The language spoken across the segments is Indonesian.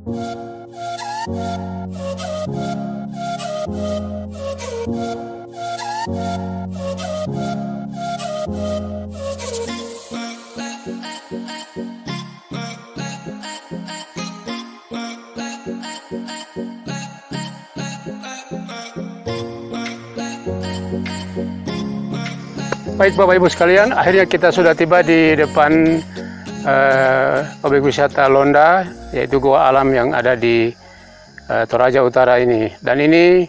Baik Bapak Ibu sekalian, akhirnya kita sudah tiba di depan objek wisata Londa, yaitu Goa Alam yang ada di Toraja Utara ini. Dan ini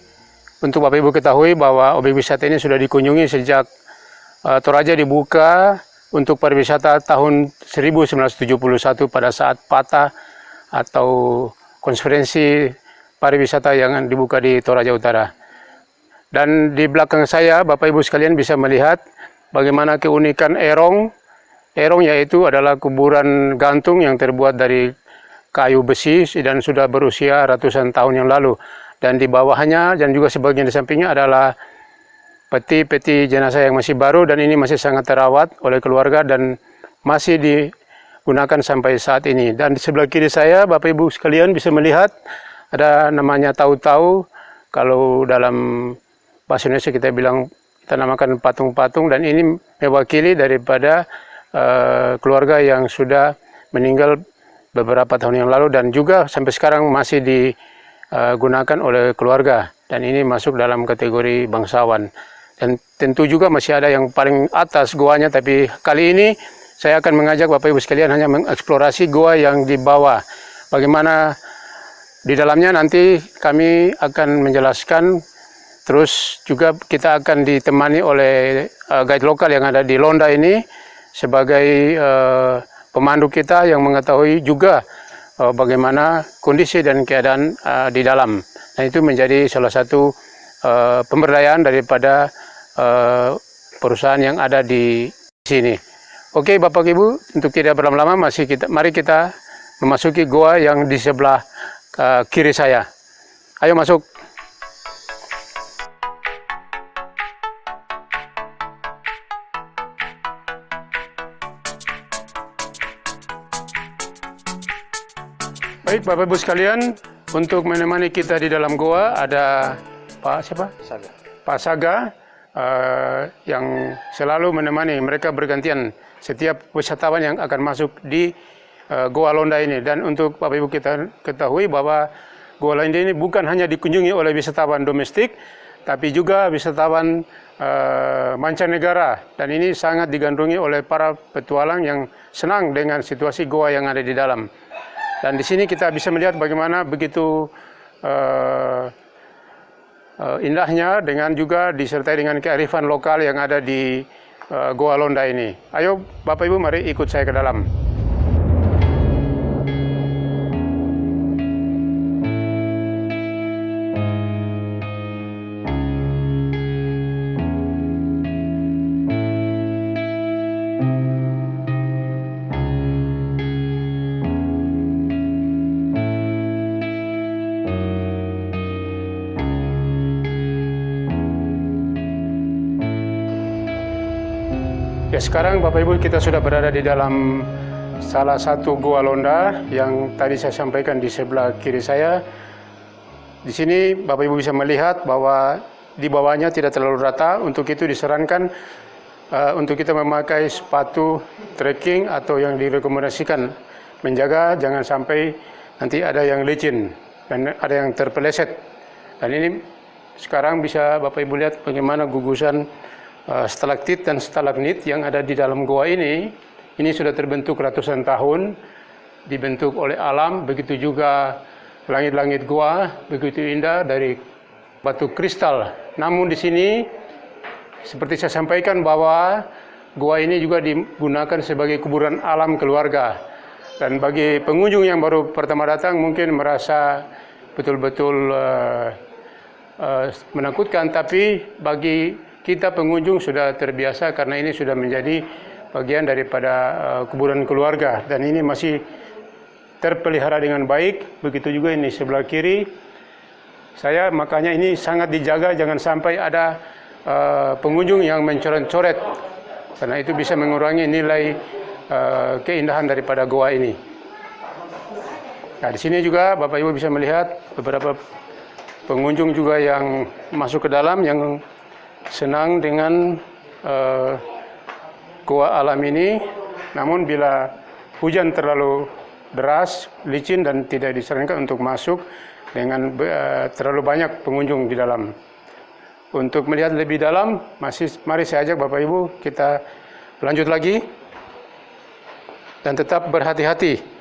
untuk Bapak Ibu ketahui bahwa objek wisata ini sudah dikunjungi sejak Toraja dibuka untuk pariwisata tahun 1971 pada saat PATA atau konferensi pariwisata yang dibuka di Toraja Utara. Dan di belakang saya Bapak Ibu sekalian bisa melihat bagaimana keunikan erong. Erong yaitu adalah kuburan gantung yang terbuat dari kayu besi dan sudah berusia ratusan tahun yang lalu. Dan di bawahnya dan juga sebagian di sampingnya adalah peti-peti jenazah yang masih baru, dan ini masih sangat terawat oleh keluarga dan masih digunakan sampai saat ini. Dan di sebelah kiri saya Bapak Ibu sekalian bisa melihat ada namanya tau-tau. Kalau dalam bahasa Indonesia kita namakan patung-patung, dan ini mewakili daripada keluarga yang sudah meninggal beberapa tahun yang lalu dan juga sampai sekarang masih digunakan oleh keluarga, dan ini masuk dalam kategori bangsawan. Dan tentu juga masih ada yang paling atas goanya, tapi kali ini saya akan mengajak Bapak Ibu sekalian hanya mengeksplorasi goa yang di bawah. Bagaimana di dalamnya nanti kami akan menjelaskan. Terus juga kita akan ditemani oleh guide lokal yang ada di Londa ini sebagai pemandu kita yang mengetahui juga bagaimana kondisi dan keadaan di dalam. Dan itu menjadi salah satu pemberdayaan daripada perusahaan yang ada di sini. Oke Bapak Ibu, untuk tidak berlama-lama mari kita memasuki goa yang di sebelah kiri saya. Ayo masuk. Baik Bapak Ibu sekalian, untuk menemani kita di dalam goa ada Pak siapa? Saga. Pak Saga yang selalu menemani, mereka bergantian setiap wisatawan yang akan masuk di Goa Londa ini. Dan untuk Bapak Ibu kita ketahui bahwa Goa Londa ini bukan hanya dikunjungi oleh wisatawan domestik, tapi juga wisatawan mancanegara, dan ini sangat digandrungi oleh para petualang yang senang dengan situasi goa yang ada di dalam. Dan di sini kita bisa melihat bagaimana begitu indahnya, dengan juga disertai dengan kearifan lokal yang ada di Goa Londa ini. Ayo Bapak Ibu, mari ikut saya ke dalam. Ya, sekarang Bapak Ibu kita sudah berada di dalam salah satu Goa Londa yang tadi saya sampaikan di sebelah kiri saya. Di sini Bapak Ibu bisa melihat bahwa di bawahnya tidak terlalu rata. Untuk itu disarankan untuk kita memakai sepatu trekking atau yang direkomendasikan, menjaga jangan sampai nanti ada yang licin dan ada yang terpeleset. Dan ini sekarang bisa Bapak Ibu lihat bagaimana gugusan stalaktit dan stalagmit yang ada di dalam goa ini. Ini sudah terbentuk ratusan tahun, dibentuk oleh alam. Begitu juga langit-langit goa, begitu indah dari batu kristal. Namun di sini, seperti saya sampaikan bahwa goa ini juga digunakan sebagai kuburan alam keluarga. Dan bagi pengunjung yang baru pertama datang mungkin merasa betul-betul menakutkan, tapi bagi kita pengunjung sudah terbiasa karena ini sudah menjadi bagian daripada kuburan keluarga, dan ini masih terpelihara dengan baik. Begitu juga ini sebelah kiri saya, makanya ini sangat dijaga, jangan sampai ada pengunjung yang mencoret-coret, karena itu bisa mengurangi nilai keindahan daripada goa ini. Nah, di sini juga Bapak Ibu bisa melihat beberapa pengunjung juga yang masuk ke dalam yang senang dengan goa alam ini. Namun bila hujan terlalu deras, licin dan tidak disarankan untuk masuk dengan terlalu banyak pengunjung di dalam. Untuk melihat lebih dalam, mari saya ajak Bapak Ibu kita lanjut lagi dan tetap berhati-hati.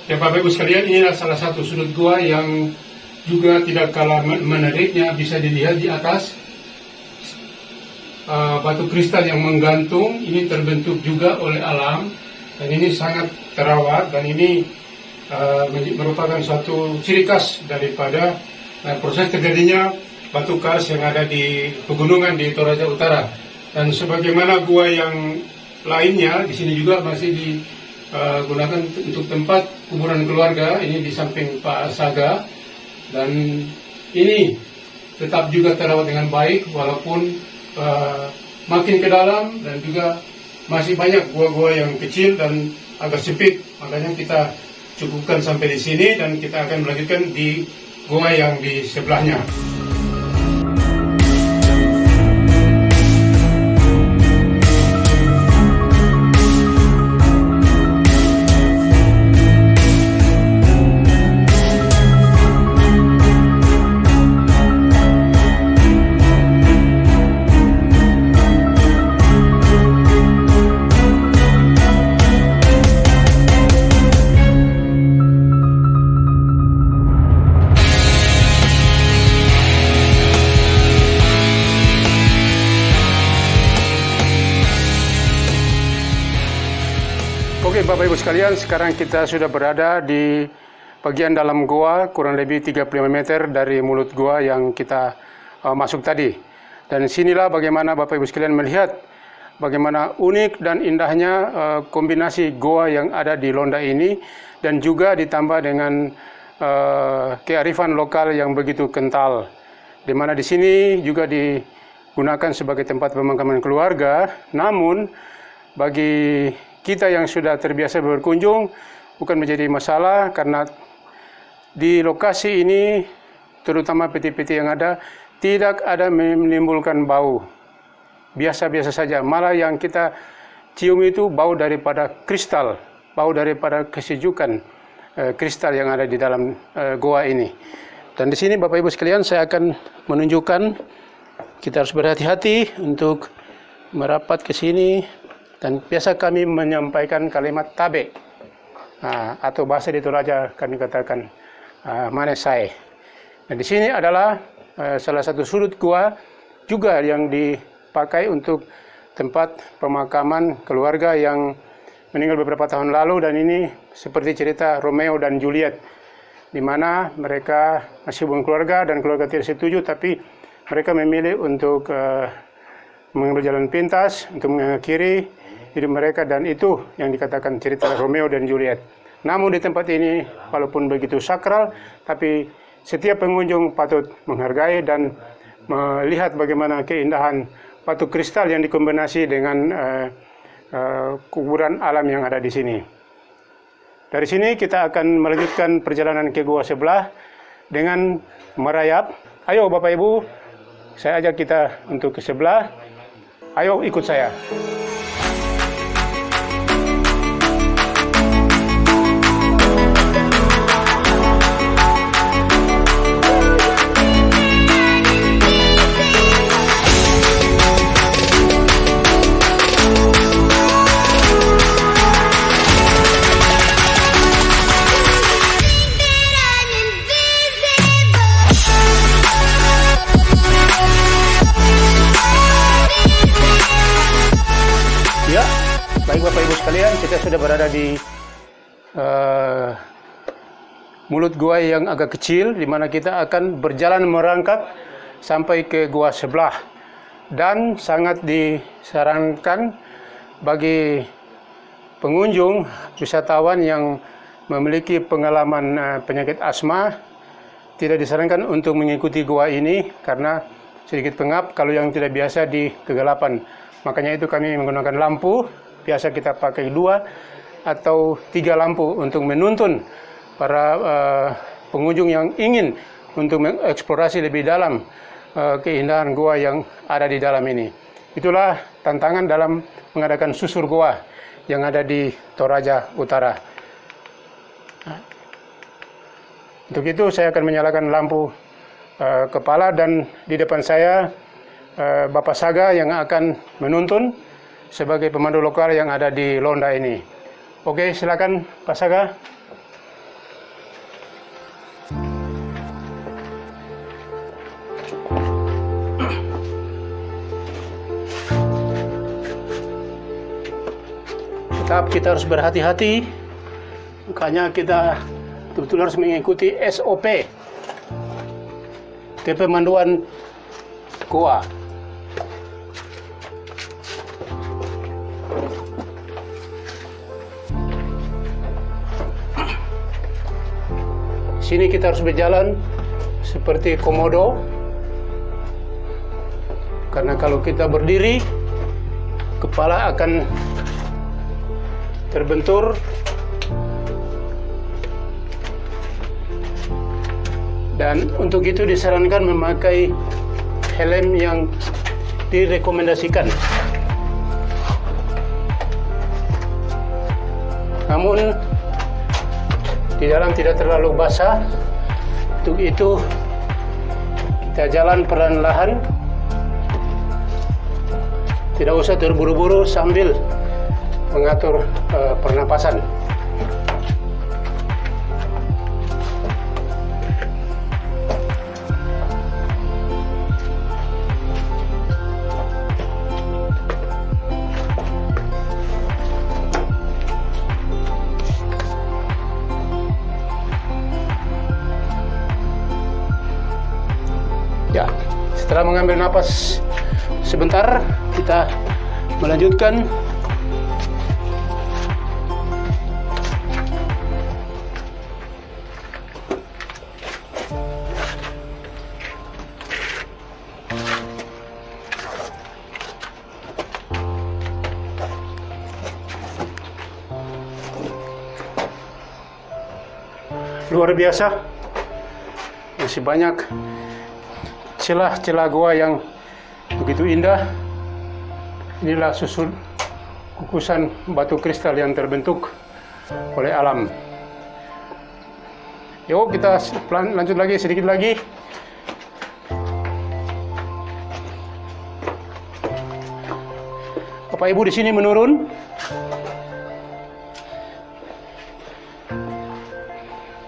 Ya Bapak Ibu sekalian, inilah salah satu sudut gua yang juga tidak kalah menariknya. Bisa dilihat di atas batu kristal yang menggantung, ini terbentuk juga oleh alam dan ini sangat terawat dan ini merupakan suatu ciri khas daripada proses terjadinya batu kars yang ada di pegunungan di Toraja Utara. Dan sebagaimana gua yang lainnya, di sini juga masih digunakan untuk tempat kuburan keluarga. Ini di samping Pak Saga, dan ini tetap juga terawat dengan baik walaupun makin ke dalam, dan juga masih banyak gua-gua yang kecil dan agak sempit. Makanya kita cukupkan sampai di sini dan kita akan melanjutkan di gua yang di sebelahnya. Oke Bapak Ibu sekalian, sekarang kita sudah berada di bagian dalam goa, kurang lebih 35 meter dari mulut goa yang kita masuk tadi. Dan sinilah bagaimana Bapak Ibu sekalian melihat bagaimana unik dan indahnya kombinasi goa yang ada di Londa ini, dan juga ditambah dengan kearifan lokal yang begitu kental. Di mana di sini juga digunakan sebagai tempat pemakaman keluarga, namun bagi kita yang sudah terbiasa berkunjung bukan menjadi masalah, karena di lokasi ini terutama peti-peti yang ada tidak ada menimbulkan bau. Biasa-biasa saja, malah yang kita cium itu bau daripada kristal, bau daripada kesejukan kristal yang ada di dalam goa ini. Dan di sini Bapak Ibu sekalian, saya akan menunjukkan kita harus berhati-hati untuk merapat ke sini. Dan biasa kami menyampaikan kalimat tabe, atau bahasa di Toraja kami katakan manesai. Dan di sini adalah salah satu sudut gua juga yang dipakai untuk tempat pemakaman keluarga yang meninggal beberapa tahun lalu. Dan ini seperti cerita Romeo dan Juliet, di mana mereka masih hubungan keluarga dan keluarga tidak setuju, tapi mereka memilih untuk mengambil jalan pintas untuk mengakhiri hidup mereka, dan itu yang dikatakan cerita Romeo dan Juliet. Namun di tempat ini walaupun begitu sakral, tapi setiap pengunjung patut menghargai dan melihat bagaimana keindahan batu kristal yang dikombinasi dengan kuburan alam yang ada di sini. Dari sini kita akan melanjutkan perjalanan ke gua sebelah dengan merayap. Ayo Bapak Ibu, saya ajak kita untuk ke sebelah. Ayo ikut saya. Baik Bapak Ibu sekalian, kita sudah berada di mulut gua yang agak kecil, di mana kita akan berjalan merangkak sampai ke gua sebelah. Dan sangat disarankan bagi pengunjung, wisatawan yang memiliki pengalaman penyakit asma, tidak disarankan untuk mengikuti gua ini karena sedikit pengap kalau yang tidak biasa di kegelapan. Makanya itu kami menggunakan lampu. Biasa kita pakai 2 atau 3 lampu untuk menuntun para pengunjung yang ingin untuk mengeksplorasi lebih dalam keindahan gua yang ada di dalam ini. Itulah tantangan dalam mengadakan susur gua yang ada di Toraja Utara. Untuk itu saya akan menyalakan lampu kepala, dan di depan saya Bapak Saga yang akan menuntun sebagai pemandu lokal yang ada di Londa ini. Oke, silakan Pak Saga. Tetap kita harus berhati-hati, makanya kita betul-betul harus mengikuti SOP kepemanduan goa. Sini kita harus berjalan seperti komodo, karena kalau kita berdiri, kepala akan terbentur. Dan untuk itu disarankan memakai helm yang direkomendasikan. Namun di dalam tidak terlalu basah. Untuk itu kita jalan perlahan-lahan, tidak usah terburu-buru sambil mengatur pernapasan. Ya, setelah mengambil napas sebentar, kita melanjutkan. Luar biasa, masih banyak celah-celah gua yang begitu indah. Inilah susun kukusan batu kristal yang terbentuk oleh alam. Yuk kita lanjut lagi, sedikit lagi. Bapak Ibu di sini menurun.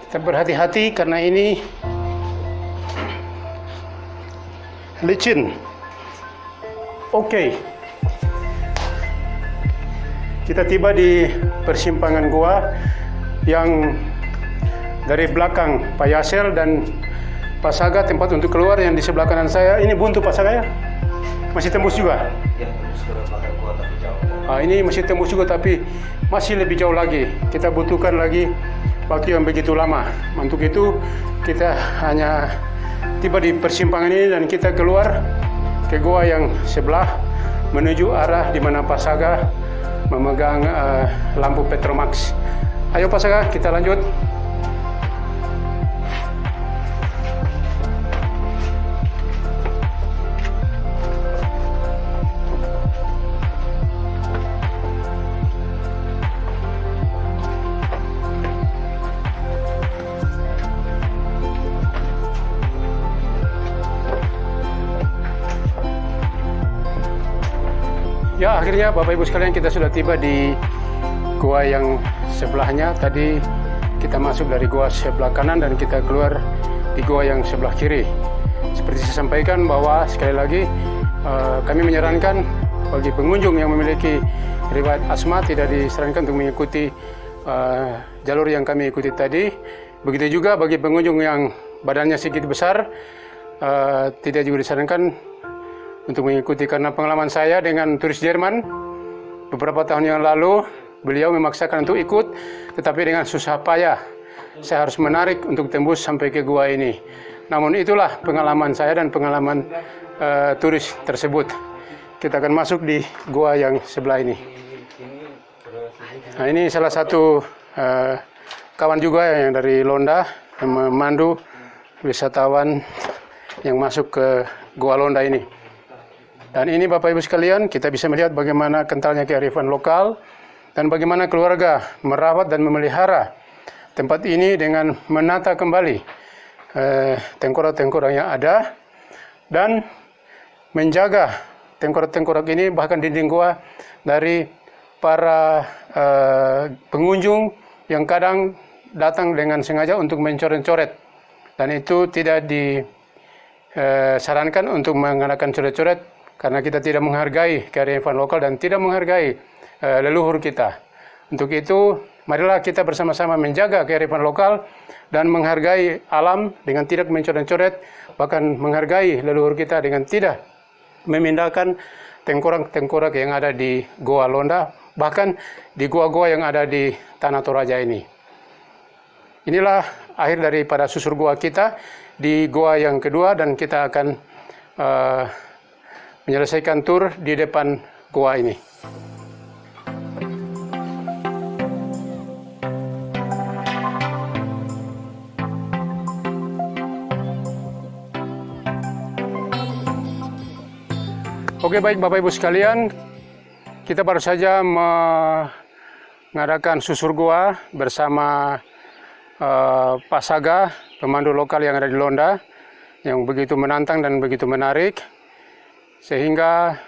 Kita berhati-hati karena ini licin. Oke. Kita tiba di persimpangan gua yang dari belakang Pak Yasser dan Pak Saga tempat untuk keluar yang di sebelah kanan saya. Ini buntu Pak Saga ya? Masih tembus juga? Ya, tembus ke belakang gua tapi jauh. Ini masih tembus juga tapi masih lebih jauh lagi. Kita butuhkan lagi waktu yang begitu lama. Untuk itu kita hanya tiba di persimpangan ini dan kita keluar ke gua yang sebelah menuju arah di mana Pak Saga memegang lampu Petromax. Ayo Pak Saga, kita lanjut. Ya, akhirnya Bapak Ibu sekalian kita sudah tiba di gua yang sebelahnya. Tadi kita masuk dari gua sebelah kanan dan kita keluar di gua yang sebelah kiri. Seperti saya sampaikan bahwa sekali lagi kami menyarankan bagi pengunjung yang memiliki riwayat asma tidak disarankan untuk mengikuti jalur yang kami ikuti tadi. Begitu juga bagi pengunjung yang badannya sedikit besar, tidak juga disarankan untuk mengikuti, karena pengalaman saya dengan turis Jerman beberapa tahun yang lalu, beliau memaksakan untuk ikut, tetapi dengan susah payah saya harus menarik untuk tembus sampai ke gua ini. Namun itulah pengalaman saya dan pengalaman turis tersebut. Kita akan masuk di gua yang sebelah ini. Nah, ini salah satu kawan juga yang dari Londa yang memandu wisatawan yang masuk ke gua Londa ini. Dan ini Bapak Ibu sekalian, kita bisa melihat bagaimana kentalnya kearifan lokal dan bagaimana keluarga merawat dan memelihara tempat ini dengan menata kembali tengkorak-tengkorak yang ada dan menjaga tengkorak-tengkorak ini, bahkan dinding gua, dari para pengunjung yang kadang datang dengan sengaja untuk mencoret-coret, dan itu tidak disarankan untuk mengadakan coret-coret karena kita tidak menghargai kearifan lokal dan tidak menghargai leluhur kita. Untuk itu, marilah kita bersama-sama menjaga kearifan lokal dan menghargai alam dengan tidak mencoret-coret, bahkan menghargai leluhur kita dengan tidak memindahkan tengkorak-tengkorak yang ada di Goa Londa, bahkan di goa-goa yang ada di Tanah Toraja ini. Inilah akhir daripada susur goa kita di goa yang kedua, dan kita akan menyelesaikan tur di depan goa ini. Oke, baik Bapak Ibu sekalian, kita baru saja mengadakan susur goa bersama Pak Saga, pemandu lokal yang ada di Londa, yang begitu menantang dan begitu menarik, sehingga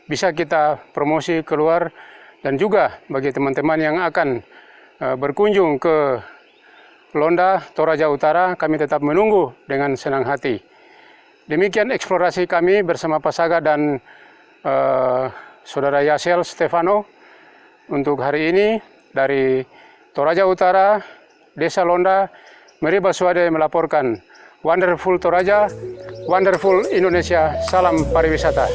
bisa kita promosi keluar, dan juga bagi teman-teman yang akan berkunjung ke Londa, Toraja Utara, kami tetap menunggu dengan senang hati. Demikian eksplorasi kami bersama Pak Saga dan Saudara Yasel Stefano untuk hari ini dari Toraja Utara, Desa Londa. Meri Baswade melaporkan. Wonderful Toraja, wonderful Indonesia, salam pariwisata.